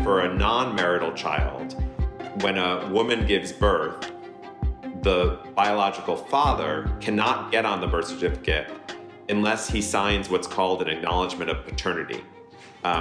for a non-marital child, when a woman gives birth, the biological father cannot get on the birth certificate unless he signs what's called an acknowledgement of paternity,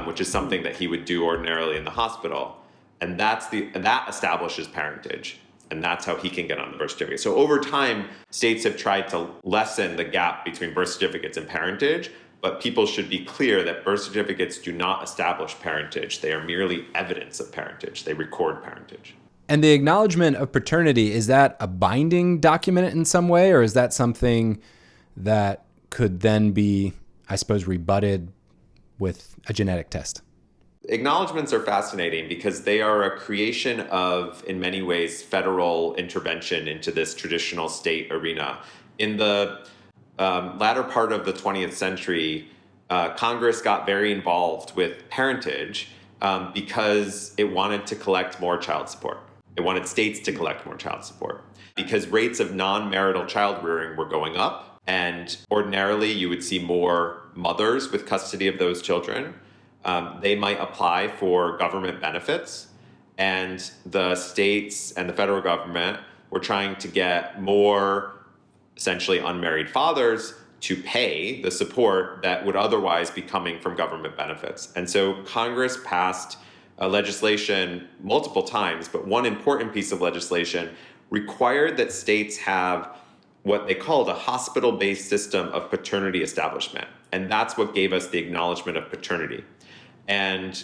which is something that he would do ordinarily in the hospital. And that establishes parentage. And that's how he can get on the birth certificate. So over time, states have tried to lessen the gap between birth certificates and parentage, but people should be clear that birth certificates do not establish parentage. They are merely evidence of parentage. They record parentage. And the acknowledgement of paternity, is that a binding document in some way, or is that something that could then be, I suppose, rebutted with a genetic test? Acknowledgements are fascinating because they are a creation of, in many ways, federal intervention into this traditional state arena. In the latter part of the 20th century, Congress got very involved with parentage because it wanted to collect more child support. It wanted states to collect more child support because rates of non-marital child rearing were going up, and ordinarily you would see more mothers with custody of those children. They might apply for government benefits, and the states and the federal government were trying to get more essentially unmarried fathers to pay the support that would otherwise be coming from government benefits. And so Congress passed legislation multiple times, but one important piece of legislation required that states have what they called a hospital-based system of paternity establishment. And that's what gave us the acknowledgement of paternity. And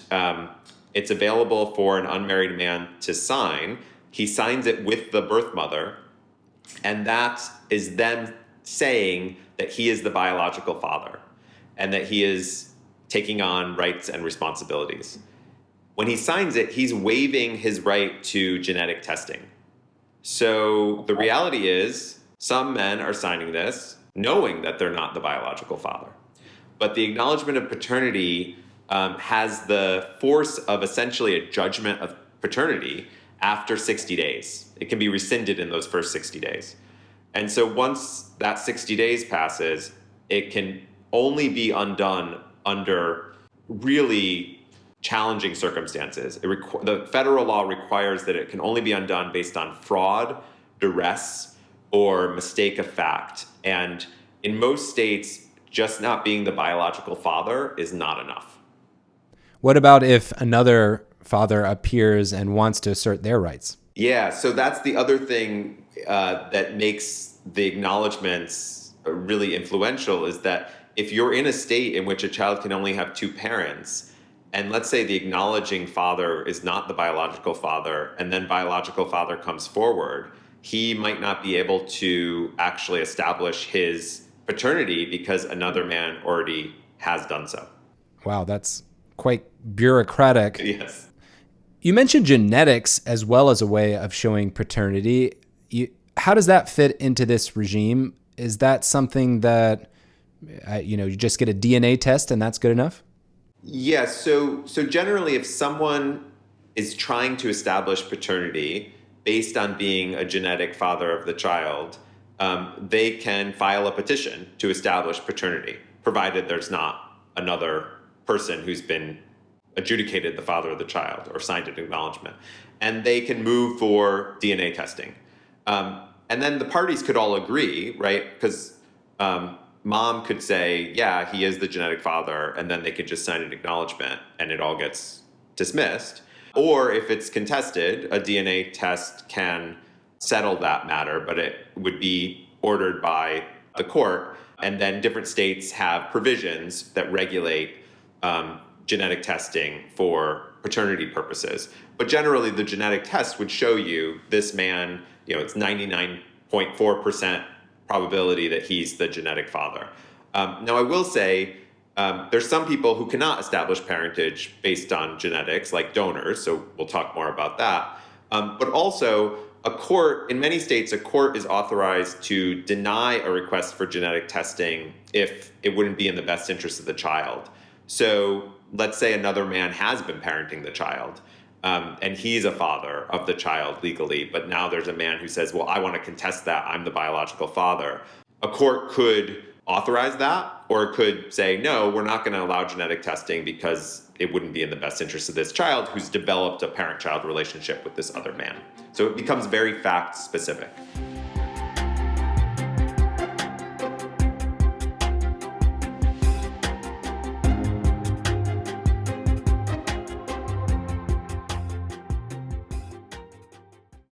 it's available for an unmarried man to sign. He signs it with the birth mother, and that is them saying that he is the biological father and that he is taking on rights and responsibilities. When he signs it, he's waiving his right to genetic testing. So the reality is some men are signing this knowing that they're not the biological father. But the acknowledgement of paternity has the force of essentially a judgment of paternity after 60 days. It can be rescinded in those first 60 days. And so once that 60 days passes, it can only be undone under really challenging circumstances. The federal law requires that it can only be undone based on fraud, duress, or mistake of fact. And in most states, just not being the biological father is not enough. What about if another father appears and wants to assert their rights? Yeah, so that's the other thing that makes the acknowledgements really influential, is that if you're in a state in which a child can only have two parents, and let's say the acknowledging father is not the biological father, and then biological father comes forward, he might not be able to actually establish his paternity because another man already has done so. Wow, that's quite bureaucratic. Yes. You mentioned genetics as well as a way of showing paternity. How does that fit into this regime? Is that something that, you just get a DNA test and that's good enough? Yes. So generally, if someone is trying to establish paternity based on being a genetic father of the child, they can file a petition to establish paternity, provided there's not another person who's been adjudicated the father of the child or signed an acknowledgement. And they can move for DNA testing. And then the parties could all agree, right? Because mom could say, yeah, he is the genetic father, and then they could just sign an acknowledgement and it all gets dismissed. Or if it's contested, a DNA test can settle that matter, but it would be ordered by the court. And then different states have provisions that regulate genetic testing for paternity purposes. But generally, the genetic test would show you this man, it's 99.4% probability that he's the genetic father. Now, I will say there's some people who cannot establish parentage based on genetics, like donors, so we'll talk more about that. But also, in many states, a court is authorized to deny a request for genetic testing if it wouldn't be in the best interest of the child. So let's say another man has been parenting the child, and he's a father of the child legally, but now there's a man who says, well, I want to contest that, I'm the biological father. A court could authorize that, or it could say, no, we're not going to allow genetic testing because it wouldn't be in the best interest of this child who's developed a parent-child relationship with this other man. So it becomes very fact-specific.